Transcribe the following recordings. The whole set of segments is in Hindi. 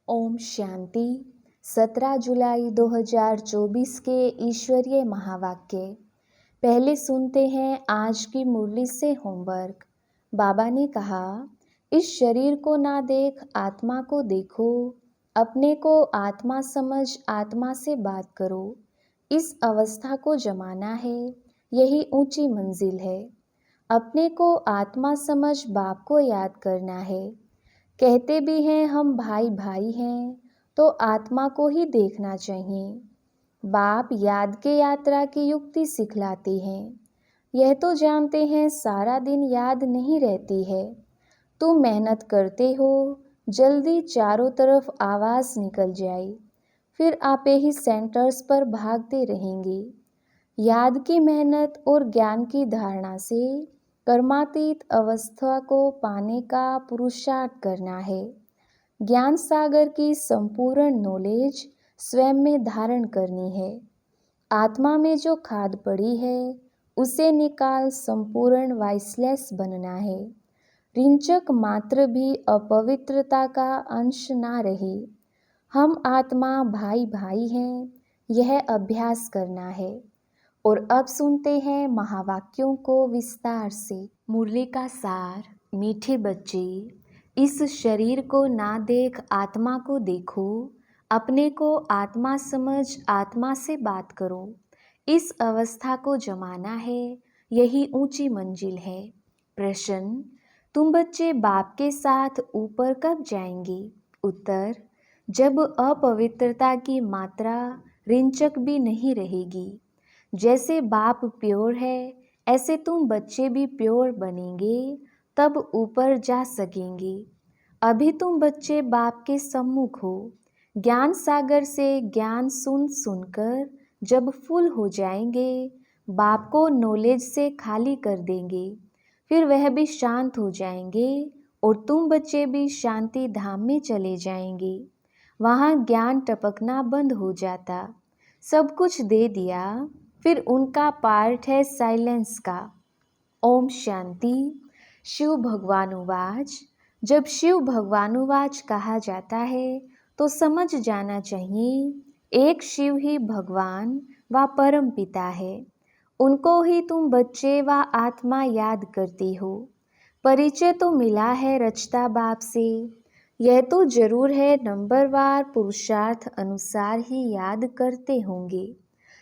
ओम शांति। 17 जुलाई 2024 के ईश्वरीय महावाक्य। पहले सुनते हैं आज की मुरली से होमवर्क। बाबा ने कहा, इस शरीर को ना देख आत्मा को देखो, अपने को आत्मा समझ आत्मा से बात करो। इस अवस्था को जमाना है, यही ऊंची मंजिल है। अपने को आत्मा समझ बाप को याद करना है। कहते भी हैं हम भाई भाई हैं, तो आत्मा को ही देखना चाहिए। बाप याद के यात्रा की युक्ति सिखलाते हैं। यह तो जानते हैं सारा दिन याद नहीं रहती है। तुम मेहनत करते हो, जल्दी चारों तरफ आवाज़ निकल जाए, फिर आपे ही सेंटर्स पर भागते रहेंगे। याद की मेहनत और ज्ञान की धारणा से कर्मातीत अवस्था को पाने का पुरुषार्थ करना है। ज्ञान सागर की संपूर्ण नॉलेज स्वयं में धारण करनी है। आत्मा में जो खाद पड़ी है उसे निकाल संपूर्ण वाइसलेस बनना है। रिंचक मात्र भी अपवित्रता का अंश ना रहे। हम आत्मा भाई भाई हैं, यह अभ्यास करना है। और अब सुनते हैं महावाक्यों को विस्तार से। मुरली का सार। मीठे बच्चे, इस शरीर को ना देख आत्मा को देखो, अपने को आत्मा समझ आत्मा से बात करो। इस अवस्था को जमाना है, यही ऊंची मंजिल है। प्रश्न, तुम बच्चे बाप के साथ ऊपर कब जाएंगे? उत्तर, जब अपवित्रता की मात्रा रिंचक भी नहीं रहेगी। जैसे बाप प्योर है, ऐसे तुम बच्चे भी प्योर बनेंगे, तब ऊपर जा सकेंगे। अभी तुम बच्चे बाप के सम्मुख हो। ज्ञान सागर से ज्ञान सुन सुनकर जब फुल हो जाएंगे, बाप को नॉलेज से खाली कर देंगे, फिर वह भी शांत हो जाएंगे और तुम बच्चे भी शांति धाम में चले जाएंगे। वहाँ ज्ञान टपकना बंद हो जाता। सब कुछ दे दिया, फिर उनका पार्ट है साइलेंस का। ओम शांति। शिव भगवानुवाच। जब शिव भगवानुवाच कहा जाता है तो समझ जाना चाहिए एक शिव ही भगवान व परम पिता है। उनको ही तुम बच्चे व आत्मा याद करते हो। परिचय तो मिला है रचता बाप से। यह तो जरूर है नंबरवार पुरुषार्थ अनुसार ही याद करते होंगे।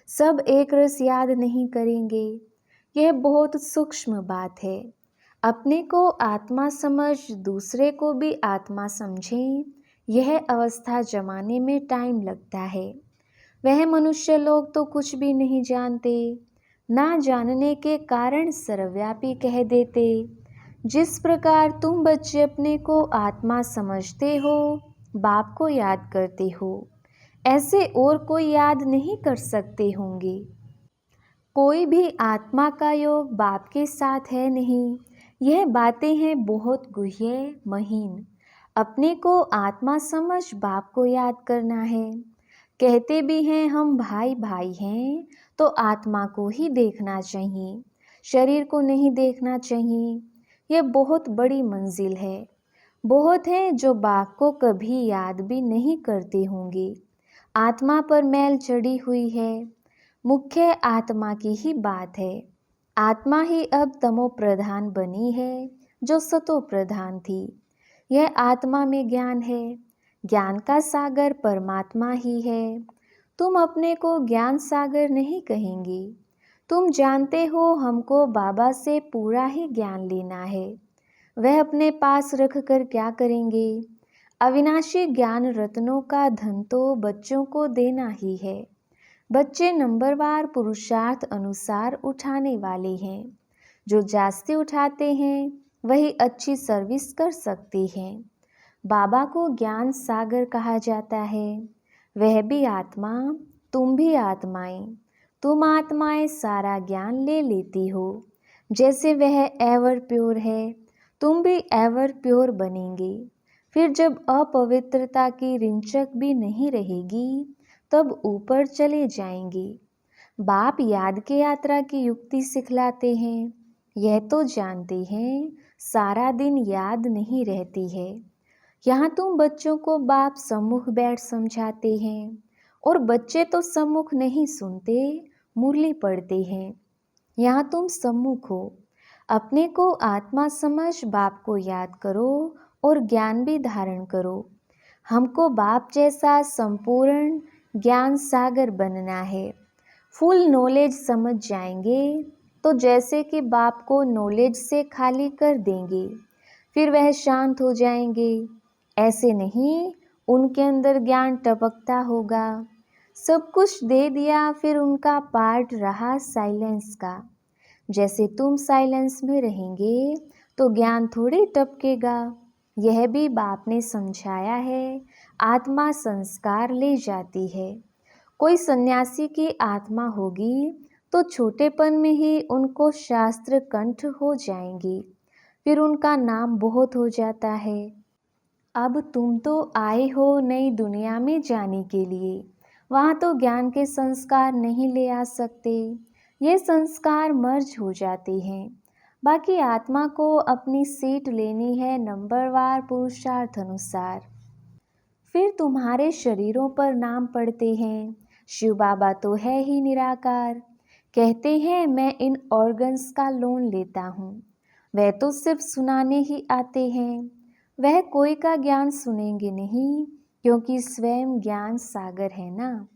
सब एक रस याद नहीं करेंगे। यह बहुत सूक्ष्म बात है। अपने को आत्मा समझ दूसरे को भी आत्मा समझें, यह अवस्था जमाने में टाइम लगता है। वह मनुष्य लोग तो कुछ भी नहीं जानते, ना जानने के कारण सर्वव्यापी कह देते। जिस प्रकार तुम बच्चे अपने को आत्मा समझते हो, बाप को याद करते हो, ऐसे और कोई याद नहीं कर सकते होंगे। कोई भी आत्मा का योग बाप के साथ है नहीं। यह बातें हैं बहुत गुह्य महीन। अपने को आत्मा समझ बाप को याद करना है। कहते भी हैं हम भाई भाई हैं, तो आत्मा को ही देखना चाहिए, शरीर को नहीं देखना चाहिए। यह बहुत बड़ी मंजिल है। बहुत हैं जो बाप को कभी याद भी नहीं करते होंगे। आत्मा पर मैल चढ़ी हुई है। मुख्य आत्मा की ही बात है। आत्मा ही अब तमो प्रधान बनी है, जो सतो प्रधान थी। यह आत्मा में ज्ञान है। ज्ञान का सागर परमात्मा ही है। तुम अपने को ज्ञान सागर नहीं कहेंगे। तुम जानते हो हमको बाबा से पूरा ही ज्ञान लेना है। वह अपने पास रख कर क्या करेंगे? अविनाशी ज्ञान रत्नों का धन तो बच्चों को देना ही है। बच्चे नंबरवार पुरुषार्थ अनुसार उठाने वाले हैं। जो जास्ती उठाते हैं वही अच्छी सर्विस कर सकते हैं। बाबा को ज्ञान सागर कहा जाता है। वह भी आत्मा, तुम भी आत्माएं। तुम आत्माएं सारा ज्ञान ले लेती हो। जैसे वह एवर प्योर है, तुम भी एवर प्योर बनेंगे। फिर जब अपवित्रता की रिंचक भी नहीं रहेगी, तब ऊपर चले जाएंगे। बाप याद के यात्रा की युक्ति सिखलाते हैं। यह तो जानते हैं सारा दिन याद नहीं रहती है। यहाँ तुम बच्चों को बाप सम्मुख बैठ समझाते हैं और बच्चे तो सम्मुख नहीं सुनते, मुरली पढ़ते हैं। यहाँ तुम सम्मुख हो, अपने को आत्मा समझ बाप को याद करो और ज्ञान भी धारण करो। हमको बाप जैसा संपूर्ण ज्ञान सागर बनना है। फुल नॉलेज समझ जाएंगे तो जैसे कि बाप को नॉलेज से खाली कर देंगे, फिर वह शांत हो जाएंगे। ऐसे नहीं, उनके अंदर ज्ञान टपकता होगा। सब कुछ दे दिया, फिर उनका पार्ट रहा साइलेंस का। जैसे तुम साइलेंस में रहेंगे तो ज्ञान थोड़ी टपकेगा। यह भी बाप ने समझाया है। आत्मा संस्कार ले जाती है। कोई सन्यासी की आत्मा होगी तो छोटेपन में ही उनको शास्त्र कंठ हो जाएंगी, फिर उनका नाम बहुत हो जाता है। अब तुम तो आए हो नई दुनिया में जाने के लिए, वहाँ तो ज्ञान के संस्कार नहीं ले आ सकते। ये संस्कार मर्ज हो जाते हैं। बाकी आत्मा को अपनी सीट लेनी है नंबरवार पुरुषार्थ अनुसार। फिर तुम्हारे शरीरों पर नाम पड़ते हैं। शिव बाबा तो है ही निराकार। कहते हैं मैं इन ऑर्गन्स का लोन लेता हूँ। वह तो सिर्फ सुनाने ही आते हैं। वह कोई का ज्ञान सुनेंगे नहीं, क्योंकि स्वयं ज्ञान सागर है ना।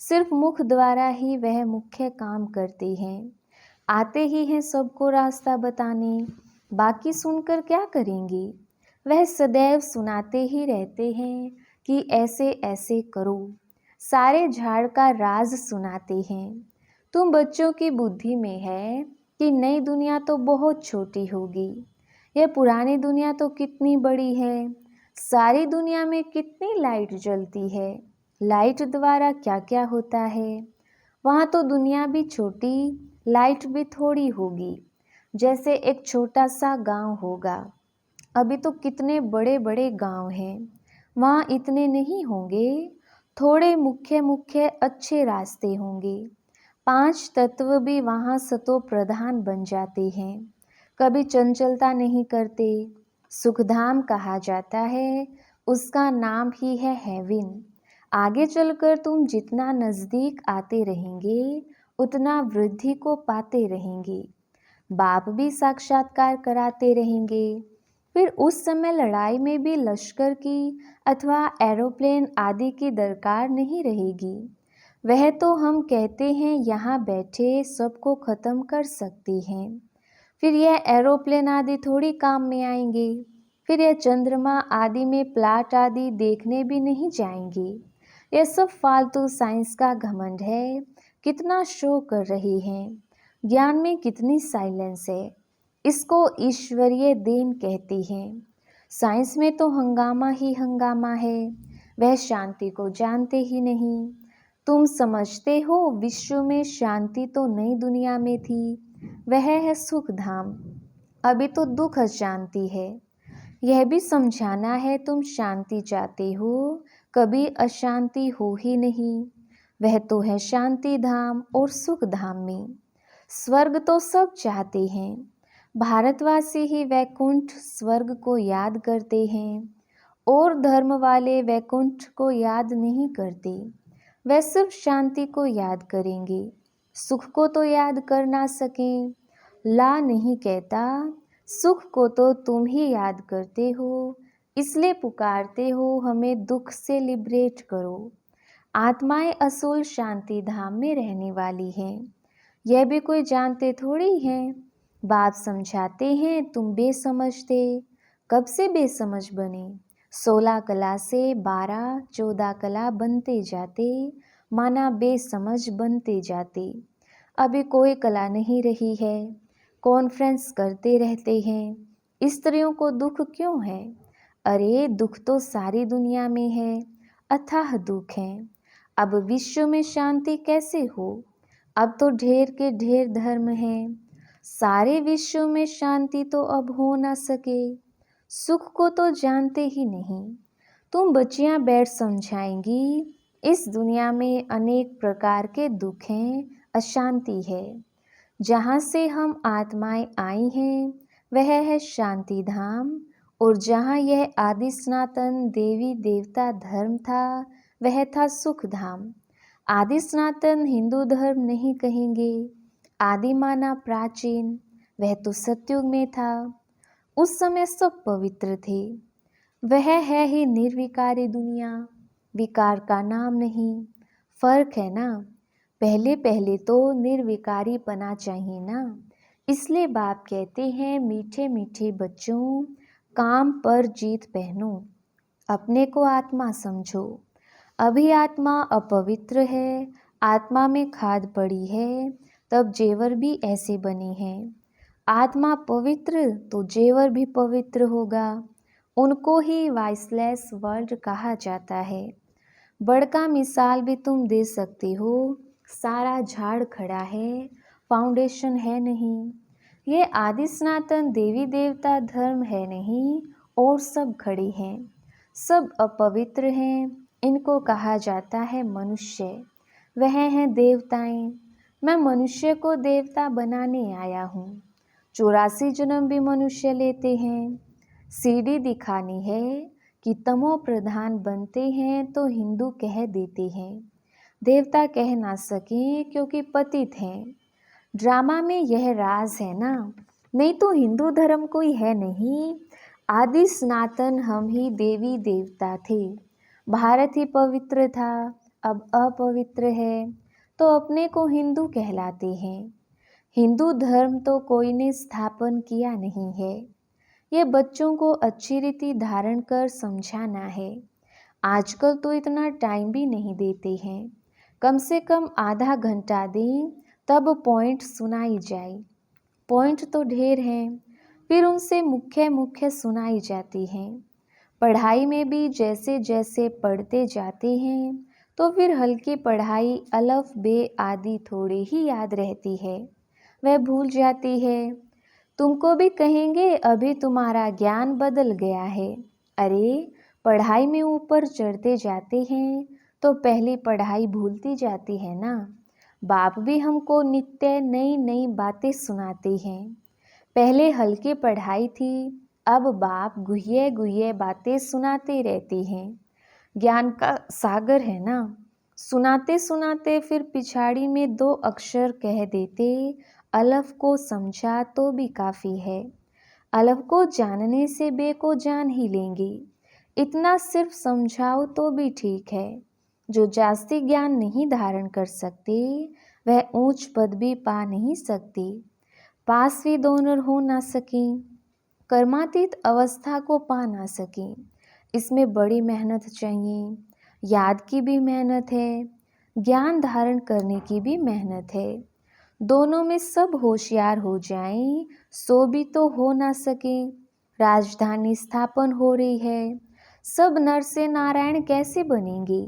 सिर्फ मुख द्वारा ही वह मुख्य काम करते हैं। आते ही हैं सबको रास्ता बताने, बाकी सुनकर क्या करेंगे। वह सदैव सुनाते ही रहते हैं कि ऐसे ऐसे करो। सारे झाड़ का राज सुनाते हैं। तुम बच्चों की बुद्धि में है कि नई दुनिया तो बहुत छोटी होगी, यह पुरानी दुनिया तो कितनी बड़ी है। सारी दुनिया में कितनी लाइट जलती है, लाइट द्वारा क्या क्या होता है। वहाँ तो दुनिया भी छोटी, लाइट भी थोड़ी होगी। जैसे एक छोटा सा गांव होगा। अभी तो कितने बड़े बड़े गांव हैं, वहाँ इतने नहीं होंगे। थोड़े मुख्य मुख्य अच्छे रास्ते होंगे। 5 तत्व भी वहाँ सतो प्रधान बन जाते हैं। कभी चंचलता नहीं करते। सुखधाम कहा जाता है, उसका नाम ही है हेवन। आगे चलकर तुम जितना नज़दीक आते रहेंगे उतना वृद्धि को पाते रहेंगे। बाप भी साक्षात्कार कराते रहेंगे। फिर उस समय लड़ाई में भी लश्कर की अथवा एरोप्लेन आदि की दरकार नहीं रहेगी। वह तो हम कहते हैं यहाँ बैठे सबको ख़त्म कर सकती हैं। फिर यह एरोप्लेन आदि थोड़ी काम में आएंगे। फिर यह चंद्रमा आदि में प्लाट आदि देखने भी नहीं जाएंगे। यह सब फालतू साइंस का घमंड है। कितना शो कर रही हैं। ज्ञान में कितनी साइलेंस है। इसको ईश्वरीय देन कहती हैं। साइंस में तो हंगामा ही हंगामा है। वह शांति को जानते ही नहीं। तुम समझते हो विश्व में शांति तो नई दुनिया में थी, वह है सुख धाम। अभी तो दुख अशांति है। यह भी समझाना है तुम शांति चाहते हो, कभी अशांति हो ही नहीं। वह तो है शांति धाम और सुख धाम में। स्वर्ग तो सब चाहते हैं। भारतवासी ही वैकुंठ स्वर्ग को याद करते हैं और धर्म वाले वैकुंठ को याद नहीं करते। वह सिर्फ शांति को याद करेंगे, सुख को तो याद कर ना सकें। ला नहीं कहता, सुख को तो तुम ही याद करते हो, इसलिए पुकारते हो हमें दुख से लिबरेट करो। आत्माएं असूल शांति धाम में रहने वाली हैं। यह भी कोई जानते थोड़ी हैं। बाप समझाते हैं तुम बेसमझ थे। कब से बेसमझ बने? 16 कला से 12-14 कला बनते जाते, माना बेसमझ बनते जाते। अभी कोई कला नहीं रही है। कॉन्फ्रेंस करते रहते हैं। स्त्रियों को दुख क्यों है? अरे दुख तो सारी दुनिया में है, अथाह दुख है। अब विश्व में शांति कैसे हो? अब तो ढेर के ढेर धर्म हैं। सारे विश्व में शांति तो अब हो ना सके। सुख को तो जानते ही नहीं। तुम बच्चियां बैठ समझाएंगी, इस दुनिया में अनेक प्रकार के दुख हैं, अशांति है। जहाँ से हम आत्माएं आई हैं वह है शांति धाम और जहाँ यह आदि सनातन देवी देवता धर्म था वह था सुख धाम। आदि सनातन हिंदू धर्म नहीं कहेंगे, आदि माना प्राचीन, वह तो सतयुग में था। उस समय सब पवित्र थे। वह है ही निर्विकारी दुनिया, विकार का नाम नहीं। फर्क है ना, पहले पहले तो निर्विकारी पना चाहिए ना। इसलिए बाप कहते हैं मीठे मीठे बच्चों, काम पर जीत पहनो, अपने को आत्मा समझो। अभी आत्मा अपवित्र है, आत्मा में खाद पड़ी है, तब जेवर भी ऐसे बने हैं। आत्मा पवित्र तो जेवर भी पवित्र होगा। उनको ही वाइसलेस वर्ल्ड कहा जाता है। बड़का मिसाल भी तुम दे सकते हो, सारा झाड़ खड़ा है, फाउंडेशन है नहीं। ये आदि सनातन देवी देवता धर्म है नहीं, और सब खड़े हैं, सब अपवित्र हैं। इनको कहा जाता है मनुष्य, वह हैं देवताएं। मैं मनुष्य को देवता बनाने आया हूँ। 84 जन्म भी मनुष्य लेते हैं। सीढ़ी दिखानी है कि तमो प्रधान बनते हैं तो हिंदू कह देते हैं, देवता कह ना सके क्योंकि पतित हैं। ड्रामा में यह राज है ना, नहीं तो हिंदू धर्म कोई है नहीं। आदि सनातन हम ही देवी देवता थे। भारत ही पवित्र था, अब अपवित्र है, तो अपने को हिंदू कहलाते हैं। हिंदू धर्म तो कोई ने स्थापन किया नहीं है। ये बच्चों को अच्छी रीति धारण कर समझाना है। आजकल तो इतना टाइम भी नहीं देते हैं, कम से कम आधा घंटा दें तब पॉइंट सुनाई जाए। पॉइंट तो ढेर हैं, फिर उनसे मुख्य मुख्य सुनाई जाती हैं। पढ़ाई में भी जैसे जैसे पढ़ते जाते हैं तो फिर हल्की पढ़ाई अलफ बे आदि थोड़ी ही याद रहती है, वह भूल जाती है। तुमको भी कहेंगे अभी तुम्हारा ज्ञान बदल गया है। अरे पढ़ाई में ऊपर चढ़ते जाते हैं तो पहली पढ़ाई भूलती जाती है ना। बाप भी हमको नित्य नई नई बातें सुनाते हैं। पहले हल्की पढ़ाई थी, अब बाप गुह्य गुह्य बातें सुनाते रहते हैं। ज्ञान का सागर है ना। सुनाते सुनाते फिर पिछाड़ी में 2 अक्षर कह देते, अलफ को समझा तो भी काफ़ी है। अलफ को जानने से बे को जान ही लेंगे। इतना सिर्फ समझाओ तो भी ठीक है। जो जास्ती ज्ञान नहीं धारण कर सकते वह ऊंच पद भी पा नहीं सकते। पास भी दोनों हो ना सकें, कर्मातीत अवस्था को पा ना सकें। इसमें बड़ी मेहनत चाहिए। याद की भी मेहनत है, ज्ञान धारण करने की भी मेहनत है। दोनों में सब होशियार हो जाएं, सो भी तो हो ना सके। राजधानी स्थापन हो रही है, सब नर से नारायण कैसे बनेंगे।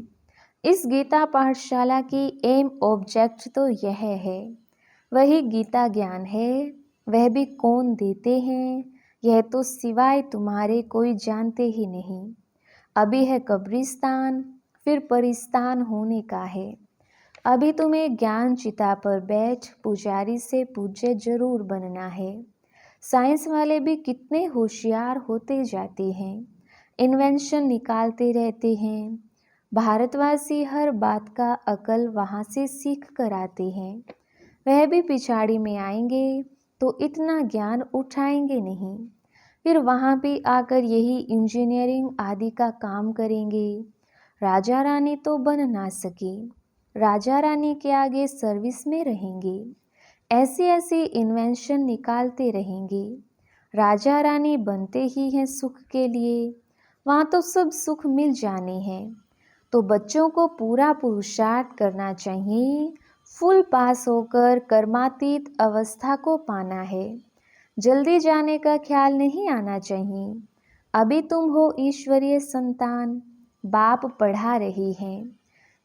इस गीता पाठशाला की एम ऑब्जेक्ट तो यह है। वही गीता ज्ञान है, वह भी कौन देते हैं, यह तो सिवाय तुम्हारे कोई जानते ही नहीं। अभी है कब्रिस्तान, फिर परिस्तान होने का है। अभी तुम्हें ज्ञान चिता पर बैठ पुजारी से पूज्य जरूर बनना है। साइंस वाले भी कितने होशियार होते जाते हैं, इन्वेंशन निकालते रहते हैं। भारतवासी हर बात का अकल वहाँ से सीख कर आते हैं। वह भी पिछाड़ी में आएंगे तो इतना ज्ञान उठाएंगे नहीं, फिर वहाँ भी आकर यही इंजीनियरिंग आदि का काम करेंगे। राजा रानी तो बन ना सके, राजा रानी के आगे सर्विस में रहेंगे। ऐसी ऐसी इन्वेंशन निकालते रहेंगे। राजा रानी बनते ही हैं सुख के लिए, वहाँ तो सब सुख मिल जाने हैं। तो बच्चों को पूरा पुरुषार्थ करना चाहिए, फुल पास होकर कर्मातीत अवस्था को पाना है। जल्दी जाने का ख्याल नहीं आना चाहिए। अभी तुम हो ईश्वरीय संतान, बाप पढ़ा रही हैं।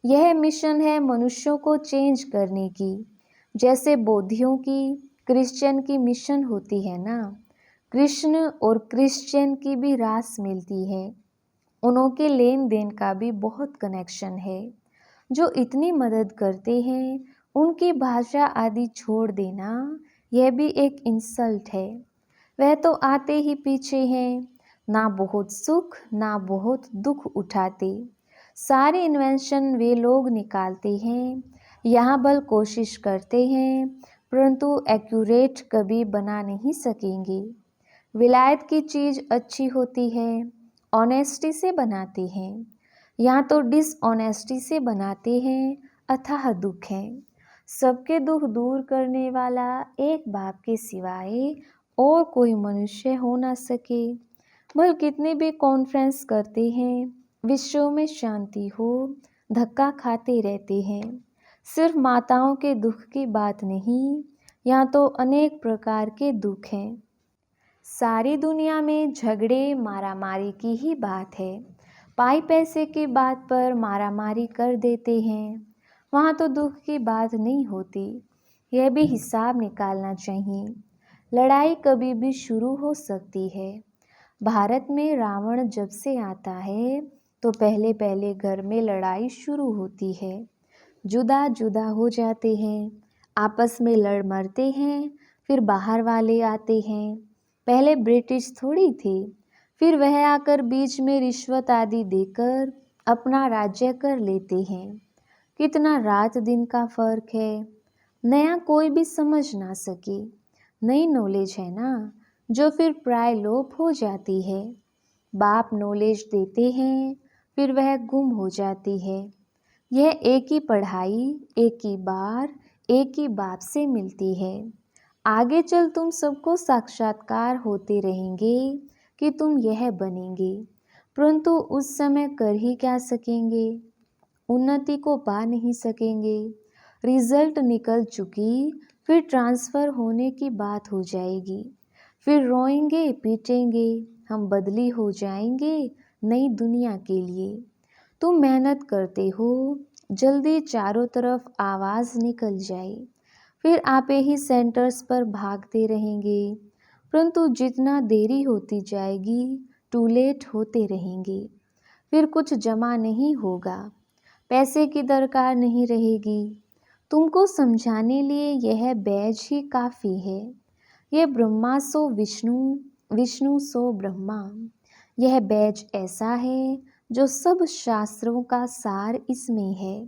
यह मिशन है मनुष्यों को चेंज करने की, जैसे बौद्धियों की क्रिश्चियन की मिशन होती है ना। कृष्ण और क्रिश्चियन की भी रास मिलती है, उनके लेन देन का भी बहुत कनेक्शन है। जो इतनी मदद करते हैं उनकी भाषा आदि छोड़ देना, यह भी एक इंसल्ट है। वह तो आते ही पीछे हैं, ना बहुत सुख ना बहुत दुख उठाते। सारे इन्वेंशन वे लोग निकालते हैं, यहाँ बल कोशिश करते हैं, परंतु एक्यूरेट कभी बना नहीं सकेंगे। विलायत की चीज़ अच्छी होती है, ऑनेस्टी से बनाते हैं, यहाँ तो डिसऑनेस्टी से बनाते हैं, अथाह दुख है। सबके दुख दूर करने वाला एक बाप के सिवाय और कोई मनुष्य हो ना सके। भल कितने भी कॉन्फ्रेंस करते हैं, विश्व में शांति हो, धक्का खाते रहते हैं। सिर्फ माताओं के दुख की बात नहीं, यहाँ तो अनेक प्रकार के दुख हैं। सारी दुनिया में झगड़े मारामारी की ही बात है। पाई पैसे की बात पर मारामारी कर देते हैं, वहाँ तो दुख की बात नहीं होती। यह भी हिसाब निकालना चाहिए। लड़ाई कभी भी शुरू हो सकती है। भारत में रावण जब से आता है तो पहले पहले घर में लड़ाई शुरू होती है, जुदा जुदा हो जाते हैं, आपस में लड़ मरते हैं, फिर बाहर वाले आते हैं। पहले ब्रिटिश थोड़ी थे, फिर वह आकर बीच में रिश्वत आदि देकर अपना राज्य कर लेते हैं। कितना रात दिन का फर्क है, नया कोई भी समझ ना सके। नई नॉलेज है ना, जो फिर प्राय लोप हो जाती है। बाप नॉलेज देते हैं, फिर वह गुम हो जाती है। यह एक ही पढ़ाई एक ही बार एक ही बाप से मिलती है। आगे चल तुम सबको साक्षात्कार होते रहेंगे कि तुम यह बनेंगे, परंतु उस समय कर ही क्या सकेंगे, उन्नति को पा नहीं सकेंगे। रिजल्ट निकल चुकी, फिर ट्रांसफ़र होने की बात हो जाएगी, फिर रोएंगे पीटेंगे, हम बदली हो जाएंगे नई दुनिया के लिए। तुम मेहनत करते हो, जल्दी चारों तरफ आवाज़ निकल जाए, फिर आप ही सेंटर्स पर भागते रहेंगे, परंतु जितना देरी होती जाएगी टू लेट होते रहेंगे। फिर कुछ जमा नहीं होगा, पैसे की दरकार नहीं रहेगी। तुमको समझाने लिए यह बैज ही काफ़ी है। यह ब्रह्मा सो विष्णु, विष्णु सो ब्रह्मा। यह बैज ऐसा है जो सब शास्त्रों का सार इसमें है।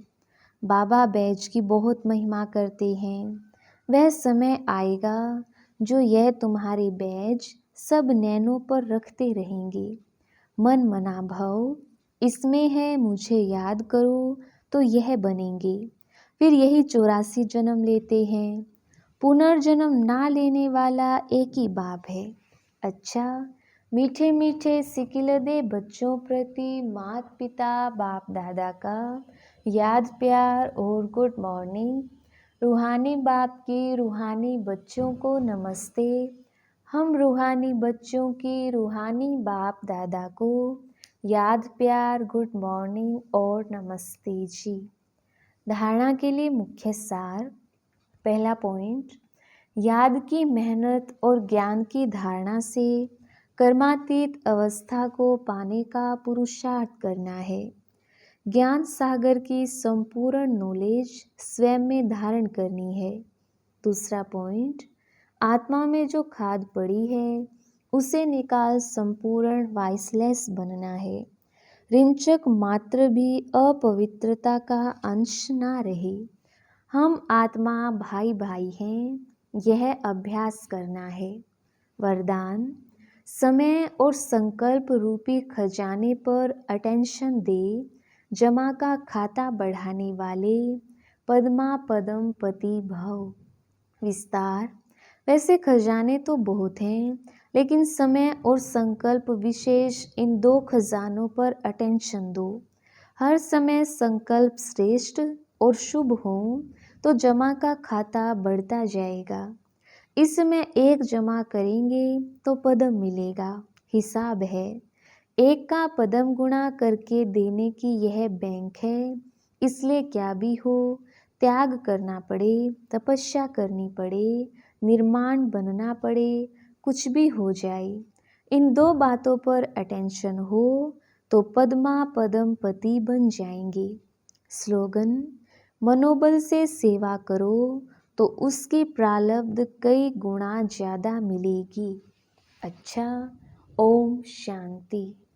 बाबा बैज की बहुत महिमा करते हैं। वह समय आएगा जो यह तुम्हारे बैज सब नैनों पर रखते रहेंगे। मन मना भव इसमें है, मुझे याद करो तो यह बनेंगे। फिर यही 84 जन्म लेते हैं। पुनर्जन्म ना लेने वाला एक ही बाप है। अच्छा, मीठे मीठे सिकिलदे बच्चों प्रति माता पिता बाप दादा का याद प्यार और गुड मॉर्निंग। रूहानी बाप की रूहानी बच्चों को नमस्ते। हम रूहानी बच्चों की रूहानी बाप दादा को याद प्यार गुड मॉर्निंग और नमस्ते जी। धारणा के लिए मुख्य सार। पहला पॉइंट, याद की मेहनत और ज्ञान की धारणा से कर्मातीत अवस्था को पाने का पुरुषार्थ करना है। ज्ञान सागर की संपूर्ण नॉलेज स्वयं में धारण करनी है। दूसरा पॉइंट, आत्मा में जो खाद पड़ी है उसे निकाल संपूर्ण वाइसलेस बनना है। रिंचक मात्र भी अपवित्रता का अंश ना रहे। हम आत्मा भाई भाई हैं, यह अभ्यास करना है। वरदान, समय और संकल्प रूपी खजाने पर अटेंशन दे, जमा का खाता बढ़ाने वाले पद्मा पदम पति भव। विस्तार, वैसे खजाने तो बहुत हैं, लेकिन समय और संकल्प विशेष इन दो खजानों पर अटेंशन दो। हर समय संकल्प श्रेष्ठ और शुभ हो तो जमा का खाता बढ़ता जाएगा। इसमें एक जमा करेंगे तो पदम मिलेगा, हिसाब है। एक का पदम गुणा करके देने की यह बैंक है। इसलिए क्या भी हो, त्याग करना पड़े, तपस्या करनी पड़े, निर्माण बनना पड़े, कुछ भी हो जाए, इन दो बातों पर अटेंशन हो तो पद्मा पदम पति बन जाएंगे। स्लोगन, मनोबल से सेवा करो तो उसकी प्रारब्ध कई गुना ज़्यादा मिलेगी। अच्छा, ओम शांति।